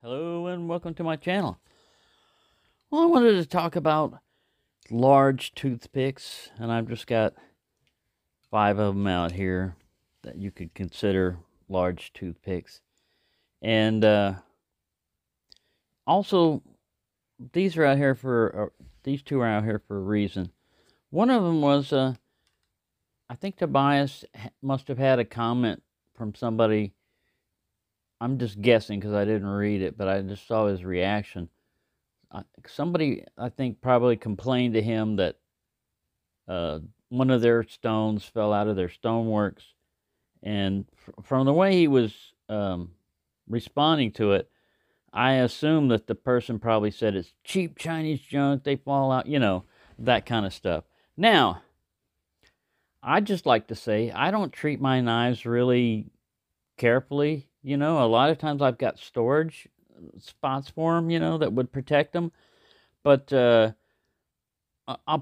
Hello and welcome to my channel. Well, I wanted to talk about large toothpicks, and I've just got 5 of them out here that you could consider large toothpicks. And also, these are out here for these two are out here for a reason. One of them was I think Tobias must have had a comment from somebody. I'm just guessing because I didn't read it, but I just saw his reaction. Somebody, I think, probably complained to him that one of their stones fell out of their stoneworks. And from the way he was responding to it, I assume that the person probably said it's cheap Chinese junk, they fall out, that kind of stuff. Now, I'd just like to say I don't treat my knives really carefully. A lot of times I've got storage spots for them, that would protect them. But I'll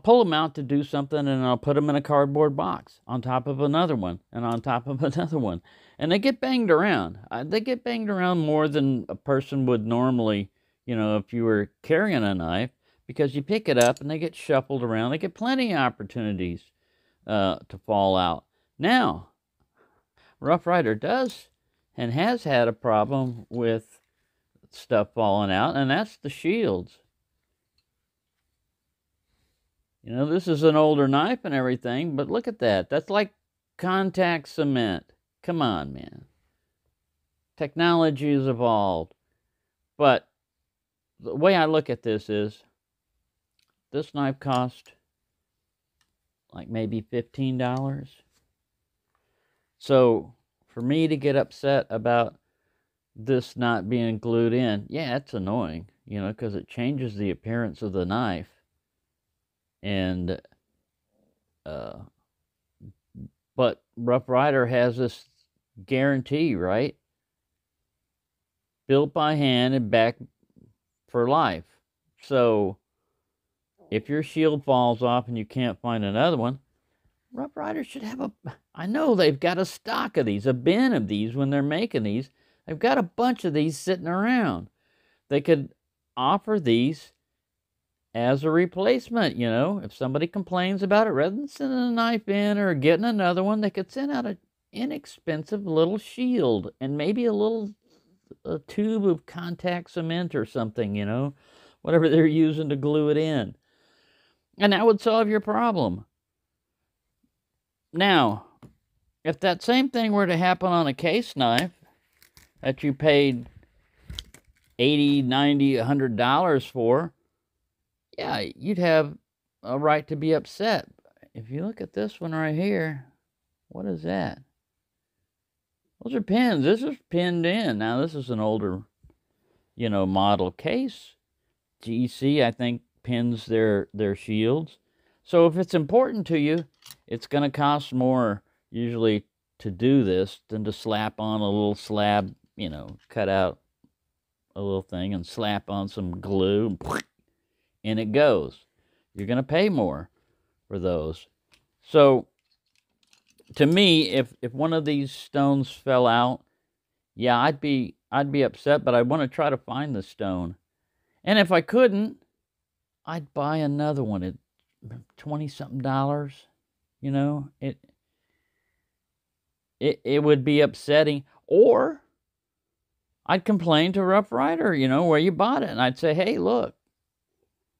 pull them out to do something, and I'll put them in a cardboard box on top of another one and on top of another one. And they get banged around. They get banged around more than a person would normally, if you were carrying a knife, because you pick it up and they get shuffled around. They get plenty of opportunities to fall out. Now, Rough Rider does and has had a problem with stuff falling out, and that's the shields. This is an older knife and everything, but look at that. That's like contact cement. Come on, man. Technology has evolved. But the way I look at this is, this knife cost like maybe $15. So for me to get upset about this not being glued in, yeah, it's annoying, because it changes the appearance of the knife. And but Rough Rider has this guarantee, right? Built by hand and back for life. So if your shield falls off and you can't find another one, Rough Rider should have I know they've got a stock of these, a bin of these when they're making these. They've got a bunch of these sitting around. They could offer these as a replacement, if somebody complains about it, rather than sending a knife in or getting another one, they could send out an inexpensive little shield and maybe a tube of contact cement or something, whatever they're using to glue it in. And that would solve your problem. Now, if that same thing were to happen on a case knife that you paid $80, $90, $100 for, yeah, you'd have a right to be upset. If you look at this one right here, what is that? Those are pins. This is pinned in. Now, this is an older, model case. GC, I think, pins their shields. So if it's important to you, it's going to cost more usually to do this than to slap on a little slab, cut out a little thing and slap on some glue, and it goes. You're going to pay more for those. So to me, if one of these stones fell out, yeah, I'd be upset, but I want to try to find the stone. And if I couldn't, I'd buy another one at $20-something. It would be upsetting. Or I'd complain to Rough Rider, where you bought it, and I'd say, hey, look,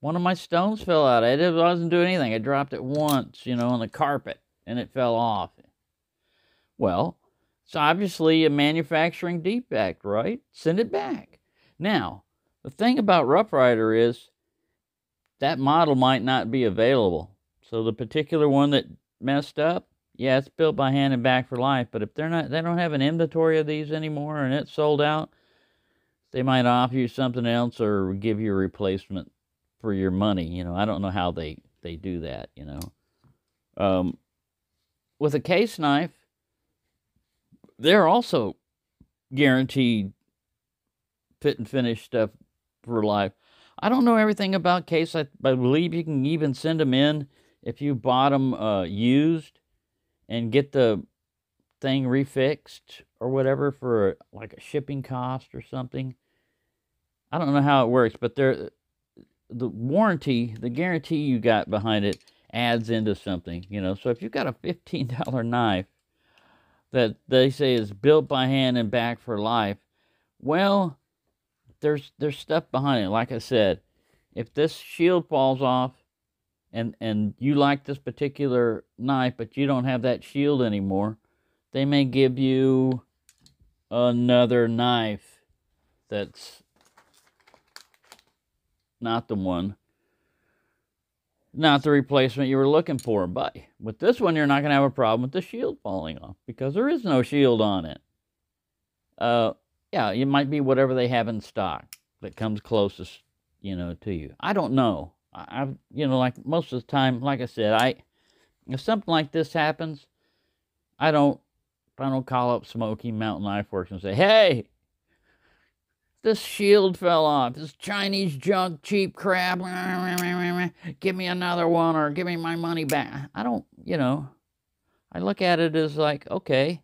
one of my stones fell out. I wasn't doing anything. I dropped it once, on the carpet, and it fell off. Well, it's obviously a manufacturing defect, right? Send it back. Now, the thing about Rough Rider is that model might not be available. So the particular one that messed up, yeah, it's built by hand and back for life. But if they don't have an inventory of these anymore and it's sold out, they might offer you something else or give you a replacement for your money. I don't know how they do that, With a case knife, they're also guaranteed fit and finish stuff for life. I don't know everything about case. I believe you can even send them in if you bought them used and get the thing refixed or whatever for like a shipping cost or something. I don't know how it works, but the warranty, the guarantee you got behind it adds into something, you know. So if you've got a $15 knife that they say is built by hand and back for life, well, there's stuff behind it. Like I said, if this shield falls off and you like this particular knife, but you don't have that shield anymore, they may give you another knife that's not the one, not the replacement you were looking for. But with this one, you're not going to have a problem with the shield falling off because there is no shield on it. Yeah, it might be whatever they have in stock that comes closest, you know, to you. I don't know. I've, you know, like most of the time, like I said, if something like this happens, I don't call up Smoky Mountain Knife Works and say, hey, this shield fell off. This Chinese junk, cheap crap. Give me another one or give me my money back. I don't, you know, I look at it as like, okay.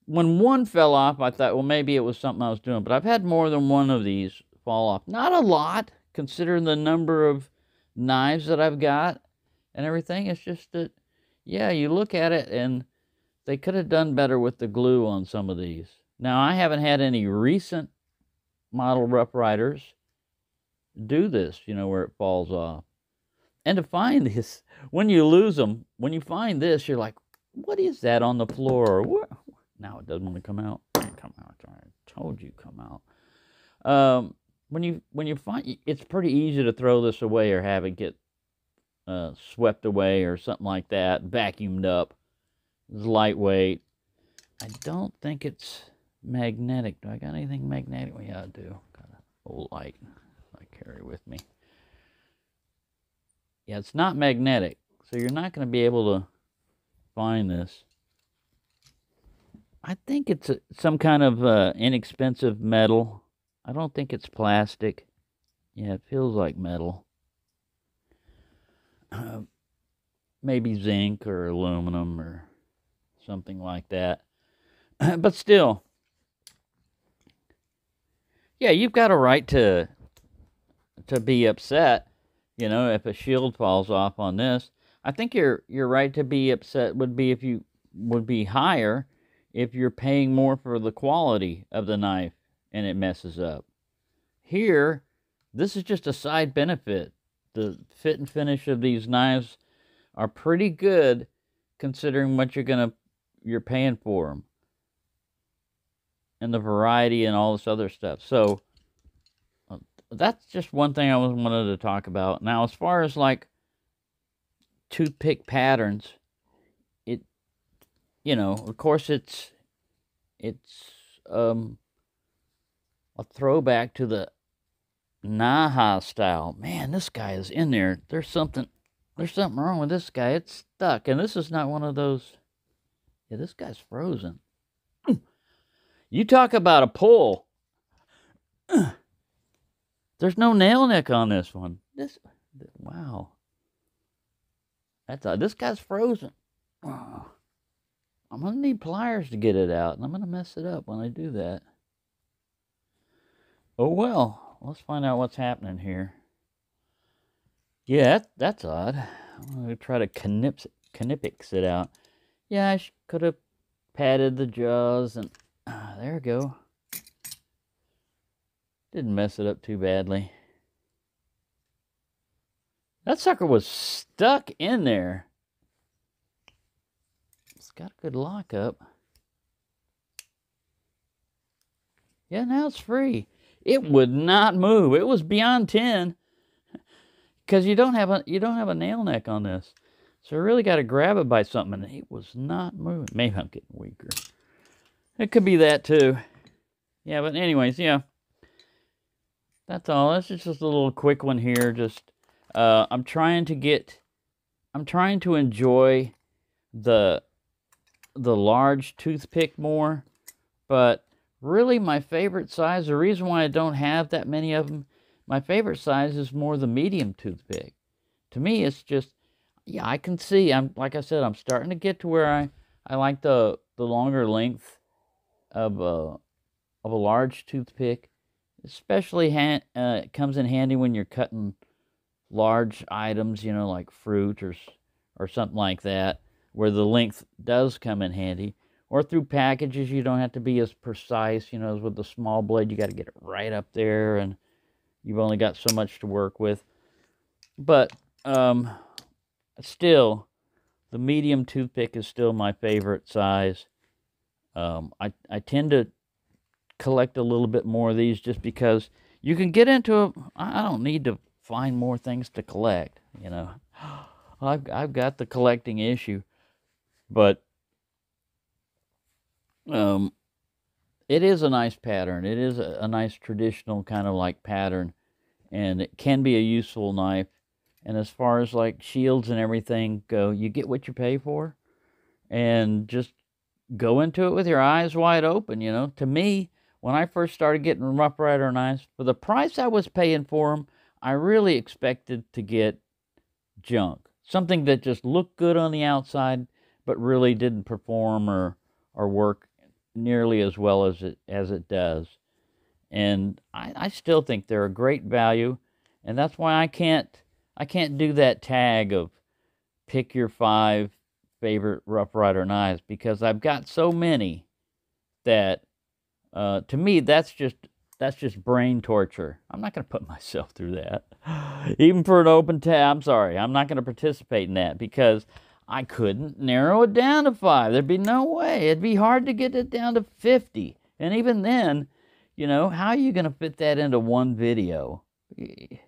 When one fell off, I thought, well, maybe it was something I was doing. But I've had more than one of these fall off. Not a lot, considering the number of knives that I've got and everything. It's just that, yeah, you look at it and they could have done better with the glue on some of these. Now, I haven't had any recent model Rough Riders do this, you know, where it falls off. And to find this, when you lose them, when you find this, you're like, what is that on the floor? What? Now it doesn't want to come out. Come out. I told you come out. When you find, it's pretty easy to throw this away or have it get swept away or something like that, vacuumed up. It's lightweight. I don't think it's magnetic. Do I got anything magnetic? Well, yeah, I do. Got an old light I carry with me. Yeah, it's not magnetic, so you're not going to be able to find this. I think it's some kind of inexpensive metal. I don't think it's plastic. Yeah, it feels like metal. Maybe zinc or aluminum or something like that. But still, yeah, you've got a right to be upset, you know, if a shield falls off on this. I think your right to be upset would be higher if you're paying more for the quality of the knife and it messes up. Here, this is just a side benefit. The fit and finish of these knives are pretty good considering what you're paying for them. And the variety and all this other stuff. So, that's just one thing I wanted to talk about. Now, as far as like toothpick patterns, you know, of course it's a throwback to the Naha style. Man, this guy is in there. There's something wrong with this guy. It's stuck. And this is not one of those. Yeah, this guy's frozen. You talk about a pull. There's no nail neck on this one. Wow. This guy's frozen. Oh. I'm going to need pliers to get it out, and I'm going to mess it up when I do that. Oh, well. Let's find out what's happening here. Yeah, that's odd. I'm going to try to Knipex it out. Yeah, I could have patted the jaws, and there we go. Didn't mess it up too badly. That sucker was stuck in there. It's got a good lockup. Yeah, now it's free. It would not move. It was beyond 10 because you don't have a nail neck on this. So I really got to grab it by something, and it was not moving. Maybe I'm getting weaker. It could be that too. Yeah, but anyways, yeah. That's all. This is just a little quick one here. Just I'm trying to enjoy the large toothpick more, but really my favorite size, the reason why I don't have that many of them, my favorite size is more the medium toothpick. To me, it's just, yeah, I can see, like I said, I'm starting to get to where I like the longer length of a large toothpick, Especially it comes in handy when you're cutting large items, you know, like fruit or something like that, where the length does come in handy. Or through packages, you don't have to be as precise, you know, as with the small blade. You got to get it right up there, and you've only got so much to work with. But still, the medium toothpick is still my favorite size. I tend to collect a little bit more of these just because you can get into I don't need to find more things to collect, you know. I've got the collecting issue, but it is a nice pattern. It is a nice traditional kind of like pattern, and it can be a useful knife. And as far as like shields and everything go, you get what you pay for, and just go into it with your eyes wide open, you know. To me, when I first started getting Rough Rider knives, for the price I was paying for them, I really expected to get junk. Something that just looked good on the outside, but really didn't perform or work nearly as well as it does. And I still think they're a great value, and that's why I can't do that tag of pick your 5 favorite Rough Rider knives, because I've got so many that to me that's just brain torture. I'm not going to put myself through that. Even for an open tab, I'm sorry, I'm not going to participate in that, because I couldn't narrow it down to 5. There'd be no way. It'd be hard to get it down to 50. And even then, you know, how are you going to fit that into one video? It'd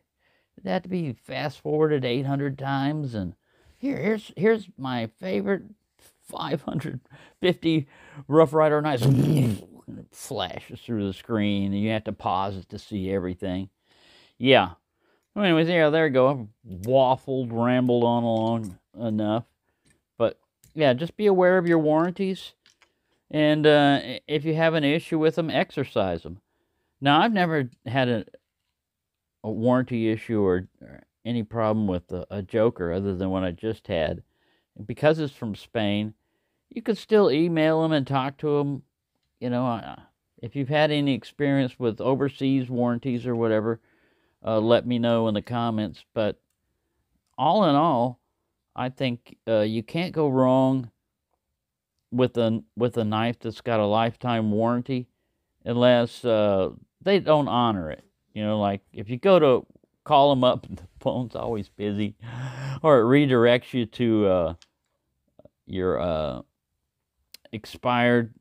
have to be fast forwarded 800 times, and here's my favorite 550 Rough Rider knives. And it flashes through the screen, and you have to pause it to see everything. Yeah. Well, anyways, yeah, there you go. I've waffled, rambled on along enough. But, yeah, just be aware of your warranties. And if you have an issue with them, exercise them. Now, I've never had a warranty issue or any problem with a Joker other than what I just had. And because it's from Spain, you could still email them and talk to them. You know, if you've had any experience with overseas warranties or whatever, let me know in the comments. But all in all, I think you can't go wrong with a knife that's got a lifetime warranty, unless they don't honor it. You know, like if you go to call them up, the phone's always busy, or it redirects you to your expired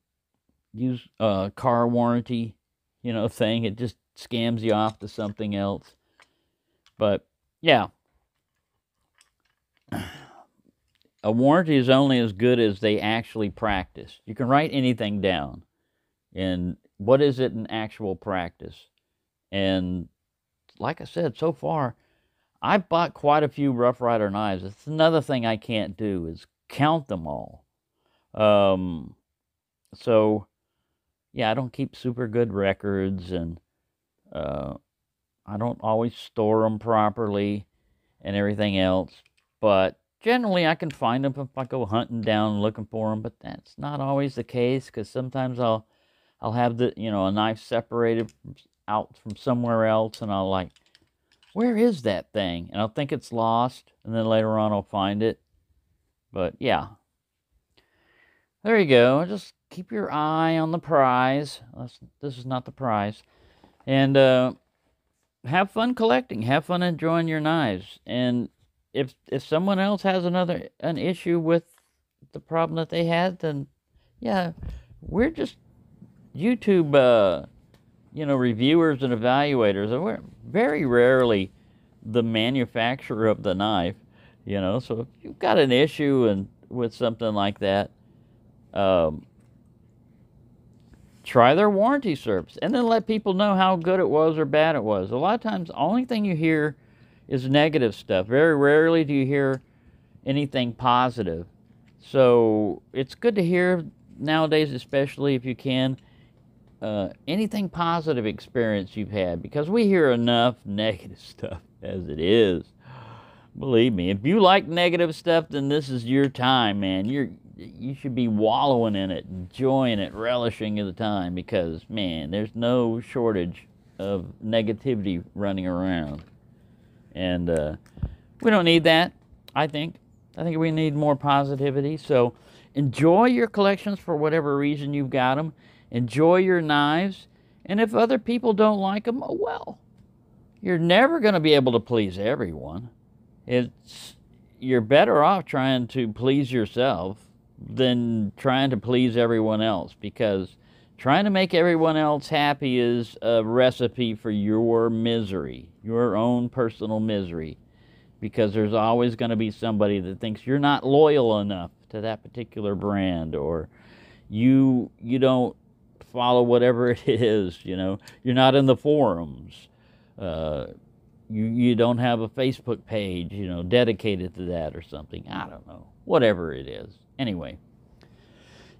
car warranty, you know, thing. It just scams you off to something else. But yeah, a warranty is only as good as they actually practice. You can write anything down, and what is it in actual practice? And like I said, so far, I've bought quite a few Rough Rider knives. It's another thing I can't do is count them all. So, yeah, I don't keep super good records, and I don't always store them properly and everything else. But generally, I can find them if I go hunting down looking for them. But that's not always the case, because sometimes I'll have a knife separated out from somewhere else, and I'll like, where is that thing? And I'll think it's lost, and then later on I'll find it. But yeah, there you go. Just keep your eye on the prize. This is not the prize. And have fun collecting. Have fun enjoying your knives. And if someone else has an issue with the problem that they had, then yeah, we're just YouTube reviewers and evaluators. And we're very rarely the manufacturer of the knife, you know. So if you've got an issue with something like that, try their warranty service, and then let people know how good it was or bad it was. A lot of times, the only thing you hear is negative stuff. Very rarely do you hear anything positive. So it's good to hear nowadays, especially if you can, anything positive experience you've had, because we hear enough negative stuff as it is. Believe me, if you like negative stuff, then this is your time, man. You should be wallowing in it, enjoying it, relishing the time, because, man, there's no shortage of negativity running around. And we don't need that, I think. I think we need more positivity. So enjoy your collections for whatever reason you've got them. Enjoy your knives. And if other people don't like them, oh well. You're never going to be able to please everyone. You're better off trying to please yourself than trying to please everyone else, because trying to make everyone else happy is a recipe for your misery, your own personal misery, because there's always going to be somebody that thinks you're not loyal enough to that particular brand, or you don't follow whatever it is, you're not in the forums, you don't have a Facebook page, dedicated to that or something. I don't know, whatever it is. Anyway,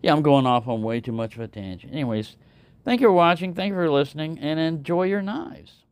yeah, I'm going off on way too much of a tangent. Anyways, thank you for watching, thank you for listening, and enjoy your knives.